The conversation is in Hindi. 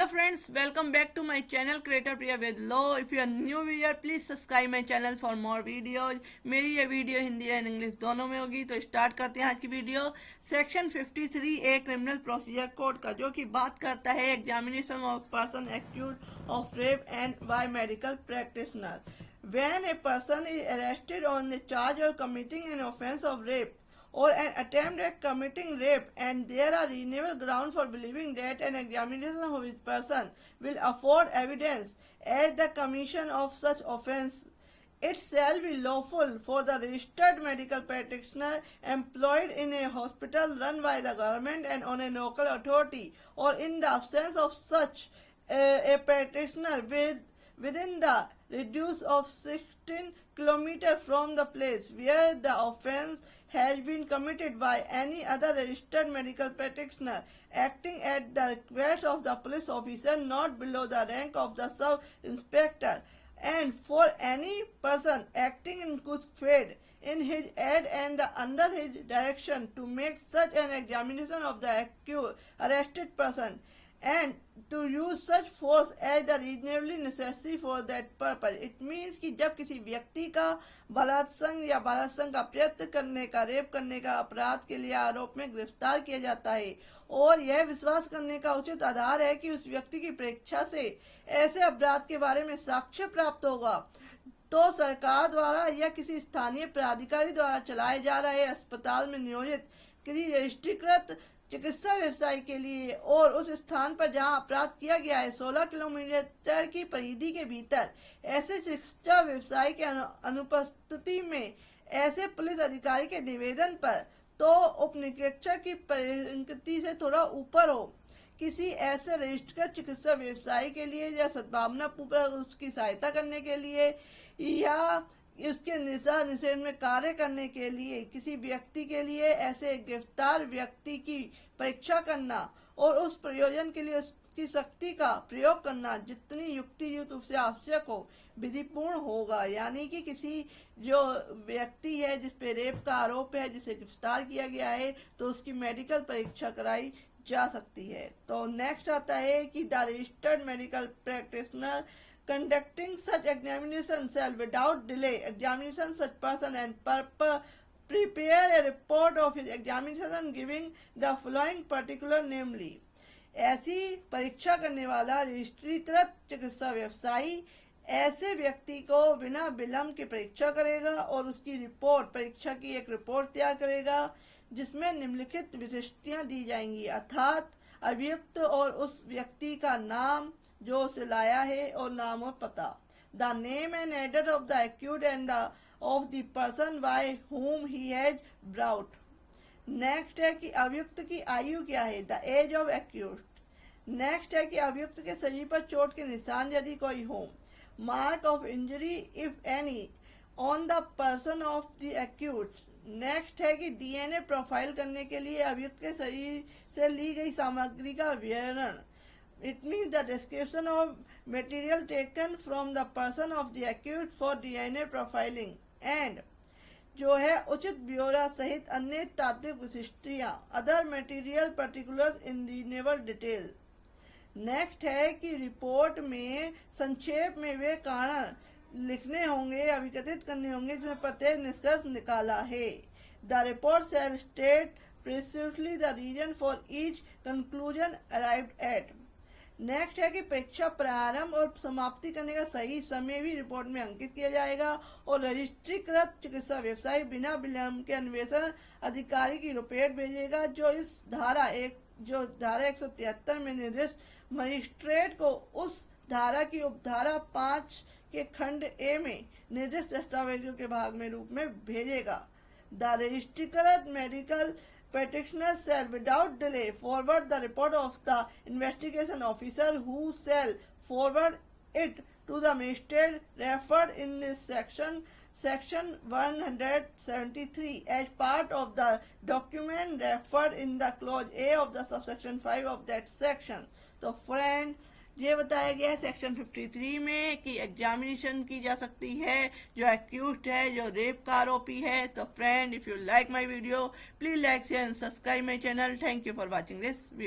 Hello friends, welcome back to my channel Creator Priya with Law. If you are new viewer, please subscribe my channel for more videos. मेरी ये वीडियो हिंदी एंड इंग्लिश दोनों में होगी। तो स्टार्ट करते हैं आज की video. Section 53 A criminal procedure code का, जो कि बात करता है examination of person accused of rape and by medical practitioner. When a person is arrested on the charge of committing an offense of rape or an attempt at committing rape, and there are reasonable grounds for believing that an examination of his person will afford evidence as the commission of such offense, it shall be lawful for the registered medical practitioner employed in a hospital run by the government and on a local authority, or in the absence of such a practitioner within the radius of 16 kilometers from the place where the offense has been committed by any other registered medical practitioner acting at the request of the police officer not below the rank of the sub-inspector, and for any person acting in good faith in his aid and under his direction to make such an examination of the arrested person and to use such force as the reasonably necessary for that purpose. It means कि जब किसी व्यक्ति का बलात्संग या बलात्संग का प्रयत्न करने का, रेप करने का अपराध के लिए आरोप में गिरफ्तार किया जाता है और यह विश्वास करने का उचित आधार है कि उस व्यक्ति की परीक्षा से ऐसे अपराध के बारे में साक्ष्य प्राप्त होगा, तो सरकार द्वारा या किसी स्थानीय प्राधिकारी द्वारा चलाए जा रहे अस्पताल में नियोजित किसी रजिस्ट्रीकृत चिकित्सा व्यवसाय के लिए और उस स्थान पर जहां अपराध किया गया है 16 किलोमीटर की परिधि के भीतर ऐसे चिकित्सा व्यवसाय के अनुपस्थिति में ऐसे पुलिस अधिकारी के निवेदन पर तो उपनिरीक्षक की परिणति से थोड़ा ऊपर हो किसी ऐसे रजिस्टर्ड चिकित्सा व्यवसाय के लिए या सद्भावना पूर्वक उसकी सहायता करने के लिए या इसके निषेध में कार्य करने के लिए किसी व्यक्ति के लिए ऐसे गिरफ्तार व्यक्ति की परीक्षा करना और उस प्रयोजन के लिए उसकी शक्ति का प्रयोग करना जितनी युक्तियुक्त उससे आवश्यक हो विधिपूर्ण होगा। यानी कि किसी जो व्यक्ति है जिस पे रेप का आरोप है, जिसे गिरफ्तार किया गया है, तो उसकी मेडिकल परीक्षा कराई जा सकती है। तो नेक्स्ट आता है कि the registered medical practitioner conducting such examination shall without delay examination such person and prepare a report of his examination giving the following particular, namely ऐसी परीक्षा करने वाला रजिस्ट्रीकृत चिकित्सा व्यवसायी ऐसे व्यक्ति को बिना विलंब की परीक्षा करेगा और उसकी रिपोर्ट, परीक्षा की एक रिपोर्ट तैयार करेगा जिसमें निम्नलिखित विशिष्टियां दी जाएंगी, अर्थात अभियुक्त और उस व्यक्ति का नाम जो उसे लाया है और नाम और पता, the name and address of the accused end of the person by whom he has brought. Next है कि अभियुक्त की आयु क्या है, the age of accused. Next है कि अभियुक्त के शरीर पर चोट के निशान यदि कोई हो, mark of injury if any on the person of the accused. Next है कि डीएनए प्रोफाइल करने के लिए अभियुक्त के शरीर से ली गई सामग्री का विवरण। It means the description of material taken from the person of the accused for DNA profiling and जो है उचित ब्यौरा सहित अन्य तात्विक विशिष्टियां, other material particulars in reasonable detail। Next है कि रिपोर्ट में संक्षेप में वे कारण लिखने होंगे, अभिकथित करने होंगे जिसमें प्रत्येक निष्कर्ष निकाला है। The report shall state precisely the reason for each conclusion arrived at। Next है कि परीक्षा प्रारंभ और समाप्ति करने का सही समय भी रिपोर्ट में अंकित किया जाएगा और रजिस्ट्रीकृत चिकित्सा व्यवसाय बिना विलंब के अन्वेषण अधिकारी की रिपोर्ट भेजेगा जो धारा 173 में निर्दिष्ट मजिस्ट्रेट को उस धारा की उपधारा 5 के खंड ए में निर्दिष्ट दस्तावेजों के भाग में रूप में भेजेगा। द रजिस्ट्रीकृत medical practitioner shall without delay forward the report of the investigation officer who shall forward it to the magistrate referred in this section 173 as part of the document referred in the clause A of the subsection 5 of that section। तो फ्रेंड ये बताया गया है सेक्शन 53 में कि एग्जामिनेशन की जा सकती है जो एक्यूज्ड है, जो रेप का आरोपी है। तो friend, if you like my video please like share and subscribe my channel. Thank you for watching this video.